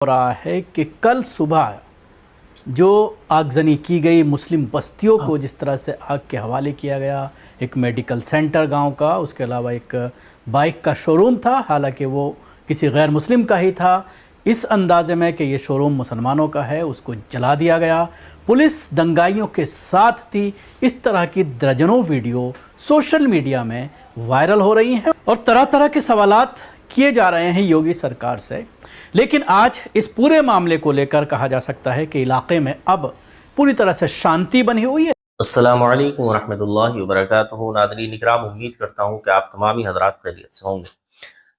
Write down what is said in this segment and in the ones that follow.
हो रहा है कि कल सुबह जो आगजनी की गई मुस्लिम बस्तियों को जिस तरह से आग के हवाले किया गया, एक मेडिकल सेंटर गांव का, उसके अलावा एक बाइक का शोरूम था, हालांकि वो किसी गैर मुस्लिम का ही था, इस अंदाजे में कि ये शोरूम मुसलमानों का है, उसको जला दिया गया। पुलिस दंगाइयों के साथ थी। इस तरह की दर्जनों वीडियो सोशल मीडिया में वायरल हो रही हैं और तरह तरह के सवालात किए जा रहे हैं योगी सरकार से। लेकिन आज इस पूरे मामले को लेकर कहा जा सकता है कि इलाके में अब पूरी तरह से शांति बनी हुई है। अस्सलामु अलैकुम वरहमतुल्लाहि वबरकातुहू। नादरीन इकराम, उम्मीद करता हूँ कि आप तमाम ही हज़रात खैरियत से होंगे।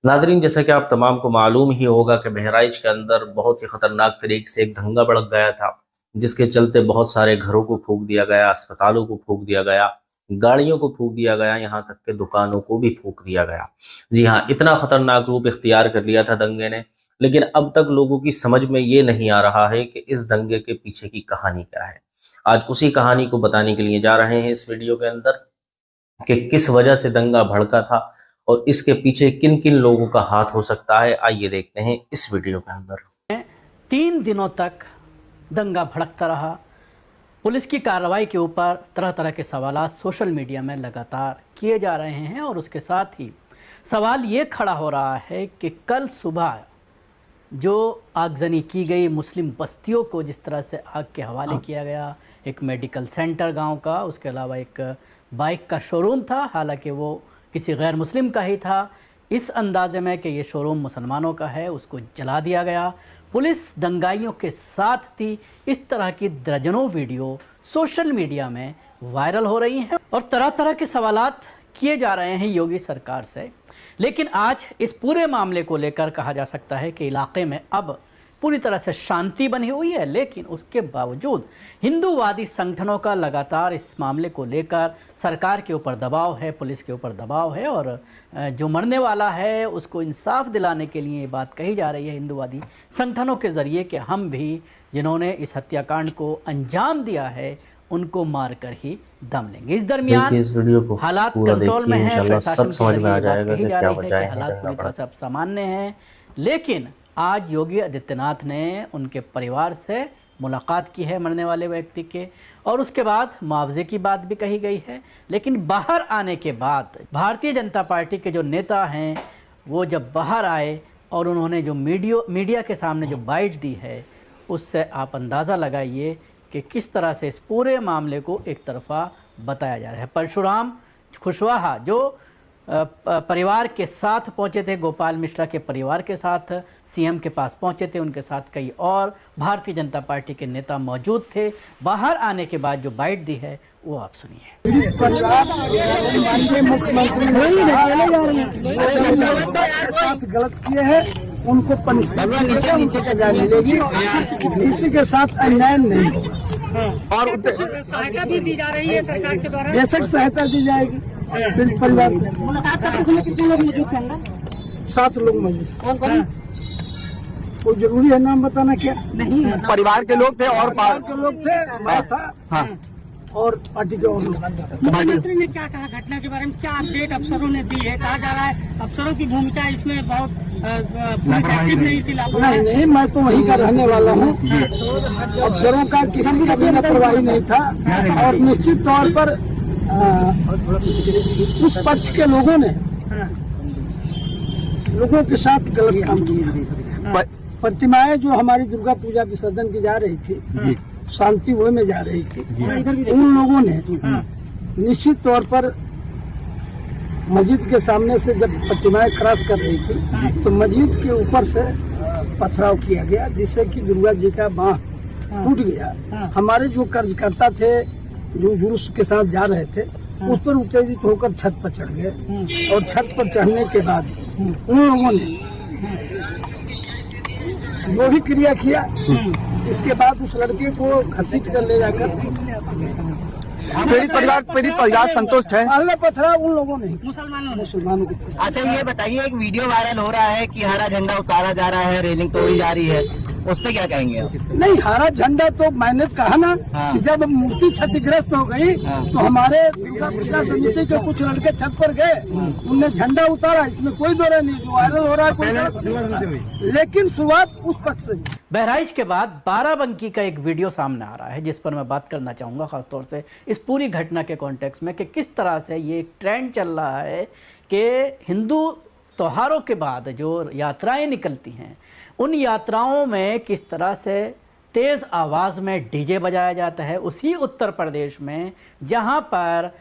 नादरीन, जैसा कि आप तमाम को मालूम ही होगा कि बहराइच के अंदर बहुत ही ख़तरनाक तरीके से एक दंगा भड़क गया था, जिसके चलते बहुत सारे घरों को फूंक दिया गया, अस्पतालों को फूंक दिया गया, गाड़ियों को फूंक दिया गया, यहाँ तक के दुकानों को भी फूंक दिया गया। जी हाँ, इतना ख़तरनाक रूप इख्तियार कर लिया था दंगे ने। लेकिन अब तक लोगों की समझ में ये नहीं आ रहा है कि इस दंगे के पीछे की कहानी क्या है। आज उसी कहानी को बताने के लिए जा रहे हैं इस वीडियो के अंदर कि किस वजह से दंगा भड़का था और इसके पीछे किन किन लोगों का हाथ हो सकता है। आइए देखते हैं इस वीडियो के अंदर। 3 दिनों तक दंगा भड़कता रहा। पुलिस की कार्रवाई के ऊपर तरह तरह के सवालात सोशल मीडिया में लगातार किए जा रहे हैं और उसके साथ ही सवाल ये खड़ा हो रहा है कि कल सुबह जो आगजनी की गई मुस्लिम बस्तियों को जिस तरह से आग के हवाले किया गया, एक मेडिकल सेंटर गांव का, उसके अलावा एक बाइक का शोरूम था, हालांकि वो किसी गैर मुस्लिम का ही था, इस अंदाजे में कि ये शोरूम मुसलमानों का है, उसको जला दिया गया। पुलिस दंगाइयों के साथ थी। इस तरह की दर्जनों वीडियो सोशल मीडिया में वायरल हो रही हैं और तरह तरह के सवालात किए जा रहे हैं योगी सरकार से। लेकिन आज इस पूरे मामले को लेकर कहा जा सकता है कि इलाके में अब पूरी तरह से शांति बनी हुई है। लेकिन उसके बावजूद हिंदूवादी संगठनों का लगातार इस मामले को लेकर सरकार के ऊपर दबाव है, पुलिस के ऊपर दबाव है और जो मरने वाला है उसको इंसाफ दिलाने के लिए ये बात कही जा रही है हिंदूवादी संगठनों के ज़रिए कि हम भी जिन्होंने इस हत्याकांड को अंजाम दिया है उनको मारकर ही दम लेंगे। इस दरमियान इस वीडियो को हालात कंट्रोल में है, सब समझ में आ जाएगा कि क्या वजह है। हालात पूरी तरह से अब सामान्य हैं। लेकिन आज योगी आदित्यनाथ ने उनके परिवार से मुलाकात की है मरने वाले व्यक्ति के, और उसके बाद मुआवजे की बात भी कही गई है। लेकिन बाहर आने के बाद भारतीय जनता पार्टी के जो नेता हैं वो जब बाहर आए और उन्होंने जो मीडिया के सामने जो बाइट दी है, उससे आप अंदाज़ा लगाइए कि किस तरह से इस पूरे मामले को एक तरफा बताया जा रहा है। परशुराम कुशवाहा जो परिवार के साथ पहुंचे थे, गोपाल मिश्रा के परिवार के साथ सीएम के पास पहुंचे थे, उनके साथ कई और भारतीय जनता पार्टी के नेता मौजूद थे। बाहर आने के बाद जो बाइट दी है वो आप सुनिए। गलत किए हैं, उनको पनिशमेंट सजा मिलेगी, किसी के साथ अन्याय नहीं। और सहायता भी दी जा रही है सरकार के द्वारा, बेशक सहायता दी जाएगी। परिवार कितने लोग मौजूद थे? 7 लोग मौजूद। कोई जरूरी है नाम बताना? क्या नहीं, परिवार के लोग थे और परिवार के लोग थे, मैं था। हाँ। और पार्टी के और लोग। मुख्यमंत्री ने क्या कहा घटना के बारे में? क्या अपडेट अफसरों ने दी है? कहा जा रहा है अफसरों की भूमिका इसमें बहुत पुलिस एक्टिव नहीं थी, लापरवाही। नहीं, मैं तो वहीं का रहने वाला हूँ। अफसरों का किसी का भी लापरवाही नहीं था और निश्चित तौर पर उस पक्ष के लोगों ने लोगों के साथ गलत काम किया। प्रतिमाएं जो हमारी दुर्गा पूजा विसर्जन की जा रही थी, शांति वे में जा रही थी, उन लोगों ने निश्चित तौर पर मस्जिद के सामने से जब प्रतिमाएं क्रॉस कर रही थी तो मस्जिद के ऊपर से पथराव किया गया, जिससे कि दुर्गा जी का बांह टूट गया। हमारे जो कार्यकर्ता थे जो जुलूस के साथ जा रहे थे, उस पर उत्तेजित होकर छत पर चढ़ गए और छत पर चढ़ने के बाद उन लोगों ने जो भी क्रिया किया, इसके बाद उस लड़के को घसीट कर ले जाकर परिवार संतुष्ट है। अल्लाह पथरा उन लोगों ने, मुसलमानों अच्छा, ये बताइए, एक वीडियो वायरल हो रहा है कि हरा झंडा उतारा जा रहा है, रेलिंग तोड़ी जा रही है, उस पर क्या कहेंगे आप? नहीं, हरा झंडा तो मैंने कहा ना कि जब मूर्ति क्षतिग्रस्त हो गई तो हमारे दुर्गा पूजा समिति के कुछ लड़के छत पर गए, उनने झंडा उतारा, इसमें कोई दो राय नहीं, जो वायरल हो रहा है कोई, लेकिन शुरुआत उस पक्ष से। बहराइच के बाद बाराबंकी का एक वीडियो सामने आ रहा है जिस पर मैं बात करना चाहूँगा खासतौर से इस पूरी घटना के कॉन्टेक्स्ट में कि किस तरह से ये एक ट्रेंड चल रहा है कि हिंदू त्योहारों के बाद जो यात्राएं निकलती हैं उन यात्राओं में किस तरह से तेज़ आवाज़ में डीजे बजाया जाता है। उसी उत्तर प्रदेश में जहां पर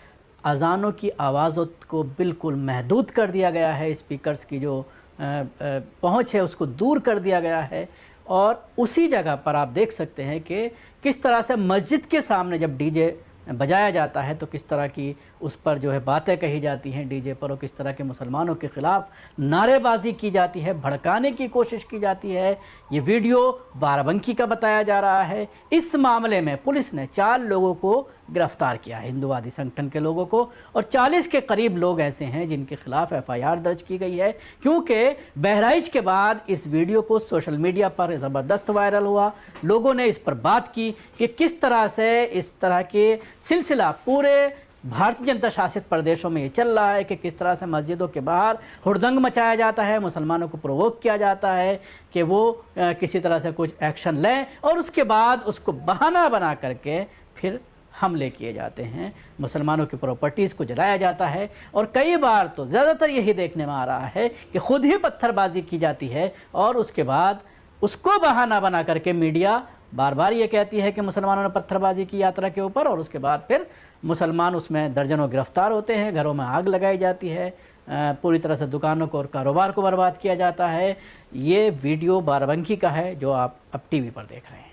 अजानों की आवाज़ों को बिल्कुल महदूद कर दिया गया है, स्पीकर्स की जो पहुंच है उसको दूर कर दिया गया है, और उसी जगह पर आप देख सकते हैं कि किस तरह से मस्जिद के सामने जब डीजे बजाया जाता है तो किस तरह की उस पर जो है बातें कही जाती हैं डीजे पर, और किस तरह के मुसलमानों के ख़िलाफ़ नारेबाजी की जाती है, भड़काने की कोशिश की जाती है। ये वीडियो बाराबंकी का बताया जा रहा है। इस मामले में पुलिस ने 4 लोगों को गिरफ्तार किया है, हिंदुवादी संगठन के लोगों को, और 40 के करीब लोग ऐसे हैं जिनके खिलाफ FIR दर्ज की गई है, क्योंकि बहराइच के बाद इस वीडियो को सोशल मीडिया पर ज़बरदस्त वायरल हुआ। लोगों ने इस पर बात की कि किस तरह से इस तरह के सिलसिला पूरे भारतीय जनता शासित प्रदेशों में ये चल रहा है कि किस तरह से मस्जिदों के बाहर हुड़दंग मचाया जाता है, मुसलमानों को प्रोवोक किया जाता है कि वो किसी तरह से कुछ एक्शन लें, और उसके बाद उसको बहाना बना करके फिर हमले किए जाते हैं, मुसलमानों की प्रॉपर्टीज़ को जलाया जाता है, और कई बार तो ज़्यादातर यही देखने में आ रहा है कि खुद ही पत्थरबाजी की जाती है, और उसके बाद उसको बहाना बना करके मीडिया बार बार ये कहती है कि मुसलमानों ने पत्थरबाजी की यात्रा के ऊपर, और उसके बाद फिर मुसलमान उसमें दर्जनों गिरफ्तार होते हैं, घरों में आग लगाई जाती है, पूरी तरह से दुकानों को और कारोबार को बर्बाद किया जाता है। ये वीडियो बाराबंकी का है जो आप अब टीवी पर देख रहे हैं।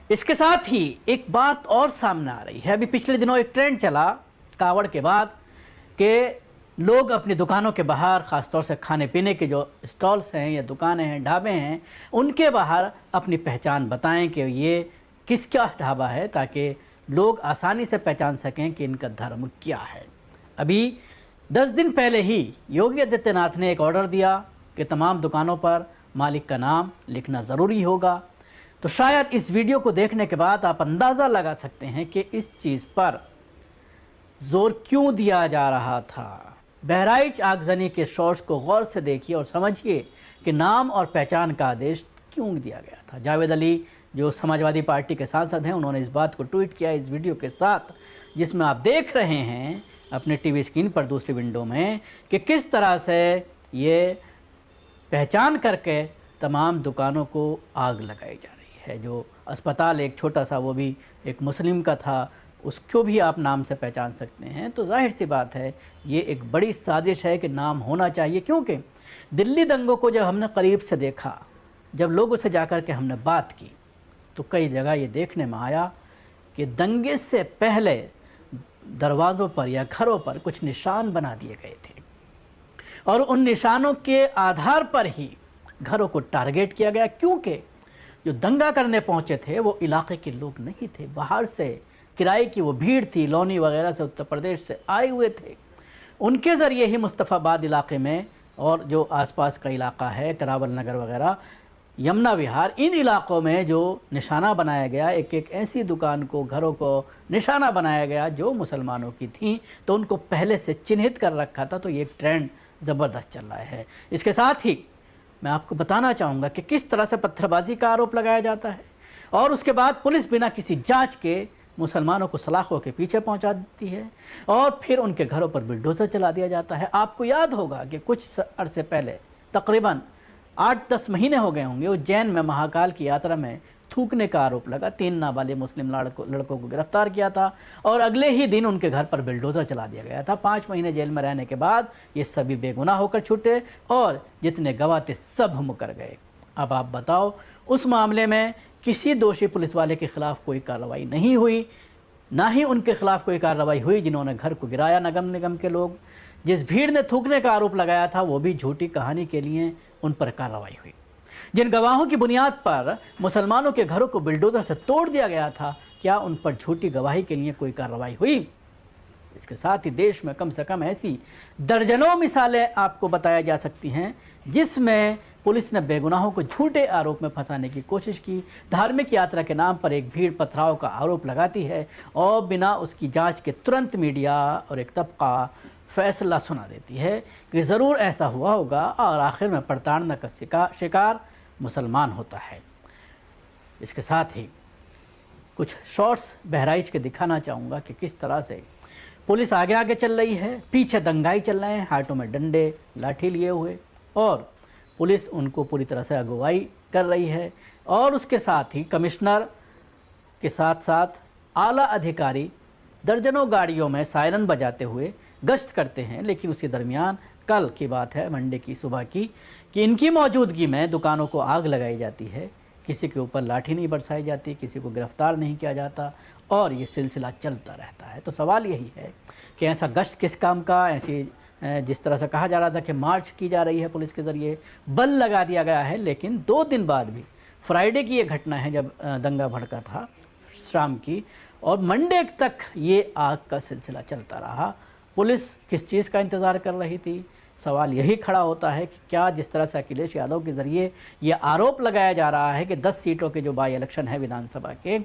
इसके साथ ही एक बात और सामने आ रही है। अभी पिछले दिनों एक ट्रेंड चला कावड़ के बाद कि लोग अपनी दुकानों के बाहर, ख़ासतौर से खाने पीने के जो स्टॉल्स हैं या दुकानें हैं, ढाबे हैं, उनके बाहर अपनी पहचान बताएं कि ये किसका ढाबा है, ताकि लोग आसानी से पहचान सकें कि इनका धर्म क्या है। अभी 10 दिन पहले ही योगी आदित्यनाथ ने एक ऑर्डर दिया कि तमाम दुकानों पर मालिक का नाम लिखना ज़रूरी होगा। तो शायद इस वीडियो को देखने के बाद आप अंदाज़ा लगा सकते हैं कि इस चीज़ पर ज़ोर क्यों दिया जा रहा था। बहराइच आगजनी के शॉर्ट्स को गौर से देखिए और समझिए कि नाम और पहचान का आदेश क्यों दिया गया था। जावेद अली जो समाजवादी पार्टी के सांसद हैं, उन्होंने इस बात को ट्वीट किया इस वीडियो के साथ, जिसमें आप देख रहे हैं अपने टीवी स्क्रीन पर दूसरी विंडो में कि किस तरह से ये पहचान करके तमाम दुकानों को आग लगाई जा रही है। जो अस्पताल एक छोटा सा, वो भी एक मुस्लिम का था, उसको भी आप नाम से पहचान सकते हैं। तो जाहिर सी बात है ये एक बड़ी साजिश है कि नाम होना चाहिए, क्योंकि दिल्ली दंगों को जब हमने करीब से देखा, जब लोगों से जाकर के हमने बात की, तो कई जगह ये देखने में आया कि दंगे से पहले दरवाज़ों पर या घरों पर कुछ निशान बना दिए गए थे, और उन निशानों के आधार पर ही घरों को टारगेट किया गया, क्योंकि जो दंगा करने पहुंचे थे वो इलाके के लोग नहीं थे, बाहर से किराए की वो भीड़ थी, लोनी वगैरह से, उत्तर प्रदेश से आए हुए थे। उनके ज़रिए ही मुस्तफ़ाबाद इलाके में और जो आसपास का इलाका है, करावल नगर वगैरह, यमुना विहार, इन इलाकों में जो निशाना बनाया गया, एक एक ऐसी दुकान को, घरों को निशाना बनाया गया जो मुसलमानों की थी, तो उनको पहले से चिन्हित कर रखा था। तो ये एक ट्रेंड ज़बरदस्त चल रहा है। इसके साथ ही मैं आपको बताना चाहूँगा कि किस तरह से पत्थरबाजी का आरोप लगाया जाता है, और उसके बाद पुलिस बिना किसी जांच के मुसलमानों को सलाखों के पीछे पहुंचा देती है, और फिर उनके घरों पर बुलडोज़र चला दिया जाता है। आपको याद होगा कि कुछ अरसे पहले, तकरीबन 8-10 महीने हो गए होंगे, उज्जैन में महाकाल की यात्रा में थूकने का आरोप लगा। 3 नाबालिग मुस्लिम लड़कों को गिरफ्तार किया था, और अगले ही दिन उनके घर पर बुलडोज़र चला दिया गया था। 5 महीने जेल में रहने के बाद ये सभी बेगुनाह होकर छूटे, और जितने गवाह थे सब मुकर गए। अब आप बताओ, उस मामले में किसी दोषी पुलिस वाले के ख़िलाफ़ कोई कार्रवाई नहीं हुई, ना ही उनके खिलाफ़ कोई कार्रवाई हुई जिन्होंने घर को गिराया। नगर निगम के लोग, जिस भीड़ ने थूकने का आरोप लगाया था, वो भी झूठी कहानी के लिए उन पर कार्रवाई हुई। जिन गवाहों की बुनियाद पर मुसलमानों के घरों को बिल्डोजर से तोड़ दिया गया था, क्या उन पर झूठी गवाही के लिए कोई कार्रवाई हुई? इसके साथ ही देश में कम से कम ऐसी दर्जनों मिसालें आपको बताया जा सकती हैं जिसमें पुलिस ने बेगुनाहों को झूठे आरोप में फंसाने की कोशिश की, धार्मिक यात्रा के नाम पर एक भीड़ पथराव का आरोप लगाती है और बिना उसकी जांच के तुरंत मीडिया और एक तबका फैसला सुना देती है कि ज़रूर ऐसा हुआ होगा और आखिर में प्रताड़ना का शिकार मुसलमान होता है। इसके साथ ही कुछ शॉट्स बहराइच के दिखाना चाहूँगा कि किस तरह से पुलिस आगे आगे चल रही है, पीछे दंगाई चल रहे हैं, हाथों में डंडे लाठी लिए हुए, और पुलिस उनको पूरी तरह से अगुवाई कर रही है। और उसके साथ ही कमिश्नर के साथ साथ आला अधिकारी दर्जनों गाड़ियों में सायरन बजाते हुए गश्त करते हैं। लेकिन उसी दरमियान कल की बात है, मंडे की सुबह की, कि इनकी मौजूदगी में दुकानों को आग लगाई जाती है, किसी के ऊपर लाठी नहीं बरसाई जाती, किसी को गिरफ्तार नहीं किया जाता और ये सिलसिला चलता रहता है। तो सवाल यही है कि ऐसा गश्त किस काम का, ऐसी जिस तरह से कहा जा रहा था कि मार्च की जा रही है पुलिस के ज़रिए, बल लगा दिया गया है, लेकिन 2 दिन बाद भी फ्राइडे की ये घटना है जब दंगा भड़का था शाम की, और मंडे तक ये आग का सिलसिला चलता रहा। पुलिस किस चीज़ का इंतज़ार कर रही थी? सवाल यही खड़ा होता है कि क्या जिस तरह से अखिलेश यादव के ज़रिए ये आरोप लगाया जा रहा है कि 10 सीटों के जो बाई इलेक्शन है विधानसभा के,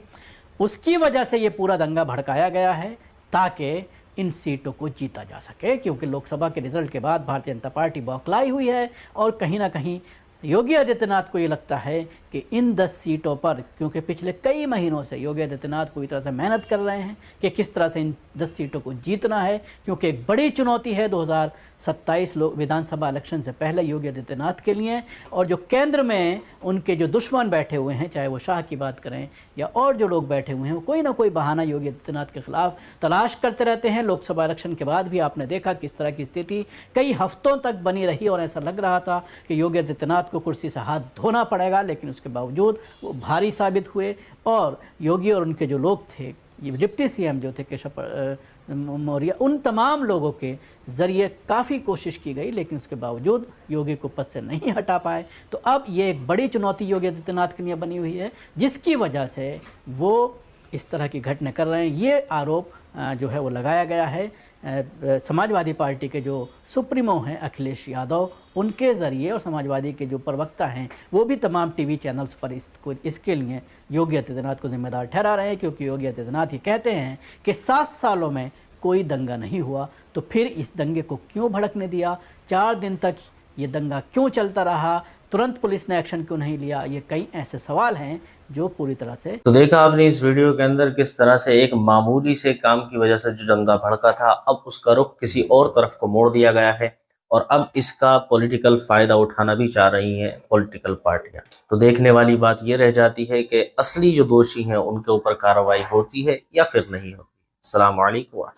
उसकी वजह से ये पूरा दंगा भड़काया गया है ताकि इन सीटों को जीता जा सके, क्योंकि लोकसभा के रिजल्ट के बाद भारतीय जनता पार्टी बौखलाई हुई है और कहीं ना कहीं योगी आदित्यनाथ को ये लगता है कि इन 10 सीटों पर, क्योंकि पिछले कई महीनों से योगी आदित्यनाथ पूरी तरह से मेहनत कर रहे हैं कि किस तरह से इन 10 सीटों को जीतना है, क्योंकि एक बड़ी चुनौती है 2027 विधानसभा इलेक्शन से पहले योगी आदित्यनाथ के लिए। और जो केंद्र में उनके जो दुश्मन बैठे हुए हैं, चाहे वो शाह की बात करें या और जो लोग बैठे हुए हैं, वो कोई ना कोई बहाना योगी आदित्यनाथ के खिलाफ तलाश करते रहते हैं। लोकसभा इलेक्शन के बाद भी आपने देखा किस तरह की स्थिति कई हफ्तों तक बनी रही और ऐसा लग रहा था कि योगी आदित्यनाथ को कुर्सी से हाथ धोना पड़ेगा, लेकिन उसके बावजूद वो भारी साबित हुए और योगी और उनके जो लोग थे, ये डिप्टी सीएम जो थे केशव मौर्य, उन तमाम लोगों के ज़रिए काफ़ी कोशिश की गई, लेकिन उसके बावजूद योगी को पद से नहीं हटा पाए। तो अब ये एक बड़ी चुनौती योगी आदित्यनाथ के लिए बनी हुई है, जिसकी वजह से वो इस तरह की घटना कर रहे हैं। ये आरोप जो है वो लगाया गया है समाजवादी पार्टी के जो सुप्रीमो हैं अखिलेश यादव, उनके ज़रिए, और समाजवादी के जो प्रवक्ता हैं वो भी तमाम टीवी चैनल्स पर इसके लिए योगी आदित्यनाथ को जिम्मेदार ठहरा रहे हैं, क्योंकि योगी आदित्यनाथ ही कहते हैं कि 7 सालों में कोई दंगा नहीं हुआ, तो फिर इस दंगे को क्यों भड़कने दिया, 4 दिन तक ये दंगा क्यों चलता रहा, तुरंत पुलिस ने एक्शन क्यों नहीं लिया? ये कई ऐसे सवाल हैं जो पूरी तरह से। तो देखा आपने इस वीडियो के अंदर किस तरह से एक मामूली से काम की वजह से जो दंगा भड़का था, अब उसका रुख किसी और तरफ को मोड़ दिया गया है और अब इसका पॉलिटिकल फायदा उठाना भी चाह रही हैं पॉलिटिकल पार्टियां। तो देखने वाली बात यह रह जाती है कि असली जो दोषी हैं उनके ऊपर कार्रवाई होती है या फिर नहीं होती। अस्सलाम वालेकुम।